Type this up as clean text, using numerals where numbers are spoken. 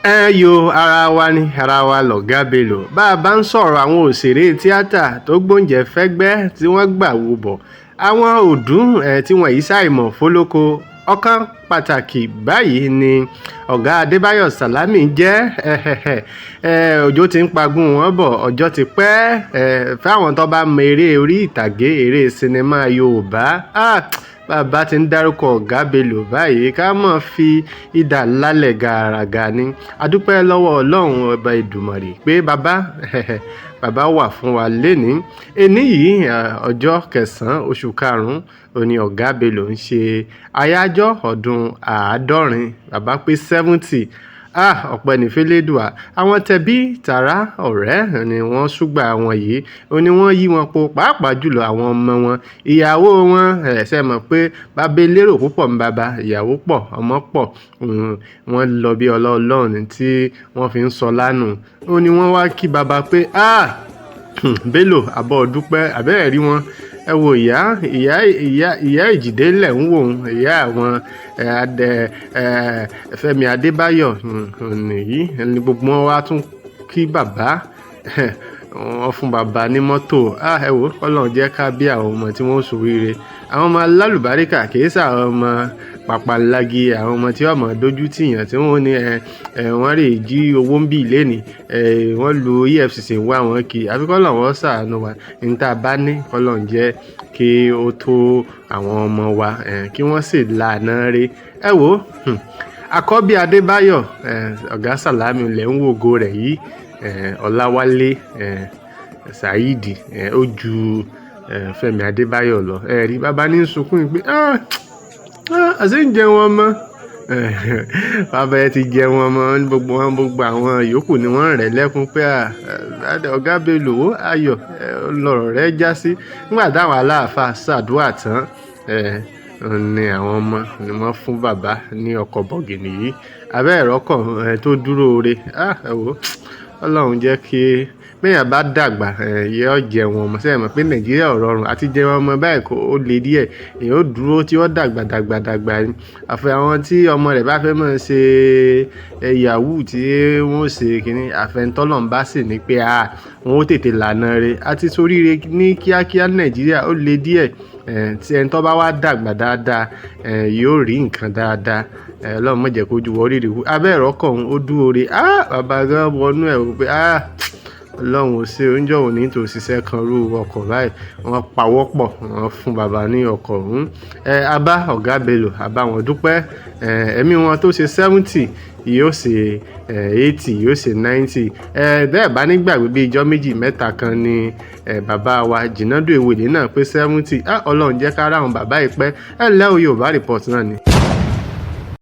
Ara wa ni ara wa lọ̀gá Bello bá a bá ń sọ̀rọ̀ àwọn òṣèré tíátà tó gbóúnjẹ fẹ́gbẹ́ tí wọ́n gbà wò bọ̀ àwọn ọdún tí wọ́n yìí ṣàìmọ̀ fólóko ọ̀kan pàtàkì báyìí ni ọ̀gá Adebayo Salami jẹ́ ọjọ́ tí ń pagún wọn bọ̀ ọjọ́ ti pẹ́ fáwọn tó bá mọ eré orí ìtàgé eré sinimá Yorùbá bàbá ti ń dárúkọ ọ̀gá Bello báyìí ká mọ̀ fi idà lálẹ́ gàràgà ni adúpẹ́ lọ́wọ́ Ọlọ́run ọba Èdùmàrè pé bàbá wà fún wa lénìí yìí ọjọ́ 9 oṣù karùn-ún òní ọ̀gá Bello ń ṣe àyájọ́ ọdún 70 bàbá pé 70 ọpẹ́ ní fẹ́lẹ́dùà àwọn tẹbí tàrá ọ̀rẹ́ ni wọ́n ṣùgbà wọn yìí ó ní wọ́n yí wọn po pàápàá jùlọ àwọn ọmọ wọn ìyàwó wọn ṣe mọ̀ pé bàbá lérò púpọ̀ ń bàbá ìyàwó pọ̀ ọmọ pọ̀ wọ́n lọ bí ọlọ́ọ̀lọ́run tí wọ́n fi ń sọ lánàá ó ní wọ́n wá kí bàbá pé Bello àbọ̀ dúpẹ́ àbẹ́rẹ́ rí wọn ẹ wo ìyá ìjìdé lẹ̀ ń wò ó ìyá àwọn Fẹ́mi Adébáyọ̀ nìyí ni gbogbo wọn wá tún kí bàbá wọn fún bàbá ní mọ́tò ẹ wo Ọlọ́run jẹ́ ká bí àwọn ọmọ tí wọ́n ṣoríire àwọn ọmọ alálùbáríkà kìí sàwọn ọmọ pàpàlági àwọn ọmọ tí wọ́n mọ̀ dójú tìyàn tí wọ́n ní wọ́n rè jí owó ń bì lẹ́nìí wọ́n lu EFCC wá wọn kì í àfi k'Ọlọ́run wọn ṣàánú wa ní tá a bá ní k'Ọlọ́run jẹ́ kí ó tó àwọn ọmọ wa kí wọ́n sì lànà rẹ̀ ẹ wo àkọ́bí Adébáyọ̀ ọ̀gá Sàlámì lẹ̀ ń wògo rẹ̀ yìí Ọláwálé Saheed ó ju Fẹ́mi Adébáyọ̀ lọ rí bàbá ní sunkún pé àṣẹ ń jẹ wọn mọ́ bàbá ẹ ti jẹ wọn mọ́ gbogbo àwọn yòókù ni wọ́n rẹ̀ lẹ́kún pé ọ̀gá Bello ayọ̀ lọ̀rọ̀ rẹ̀ já sí nígbà táwọn aláàfáà ṣàdúrà tán ni àwọn ọmọ ni wọ́n fún bàbá ní ọkọ̀ bọ̀gìnì yìí abẹ́ ẹ̀rọ kan tó dúró re ẹ wò Ọlọ́run jẹ́ kí bẹ́ẹ̀ bá dàgbà yóò jẹ wọn ọmọ sẹ́yìn mọ̀ pé Nàìjíríà ò rọrùn àti jẹ wọn ọmọ báyìí kó ó le díẹ̀ èèyàn ó dúró tí ó dàgbà ni àfi àwọn tí ọmọ rẹ̀ bá fẹ́ mọ̀ ṣe yahoo tí wọ́n ṣe kínní àfẹnutọ́lọ́n bá sì ní pé wọn ó tètè lànà rẹ̀ àti soríire ní kíákíá Nàìjíríà ó le díẹ̀ tí ẹni tó bá wá dàgbà dáadáa yóò rí nǹkan dáadáa Ọlọ́run má jẹ́ kójú wọ́n rírì kú abẹ́ ẹ̀rọ kan ó dúró re bàbá gan wọnú ẹ̀ wò pé Ọlọ́run ò ṣe oúnjẹ òní tó ṣiṣẹ́ kan rú ọkọ̀ báyìí wọ́n pawọ́pọ̀ wọ́n fún bàbá ní ọkọ̀ ọ̀hún abá ọ̀gá Bello àbá wọn dúpẹ́ ẹ̀mí wọn tó ṣe 70 yóò ṣe 80 yóò ṣe 90 bẹ́ẹ̀ bá nígbàgbé bí ijọ́ méjì mẹ́ta kan ni bàbá wa Jìnàdù Ewèlé náà pé 70 Ọlọ́run jẹ́ ká ráhùn bàbá ìpẹ́ ẹ̀ lẹ́ o Yorùbá Report náà ni.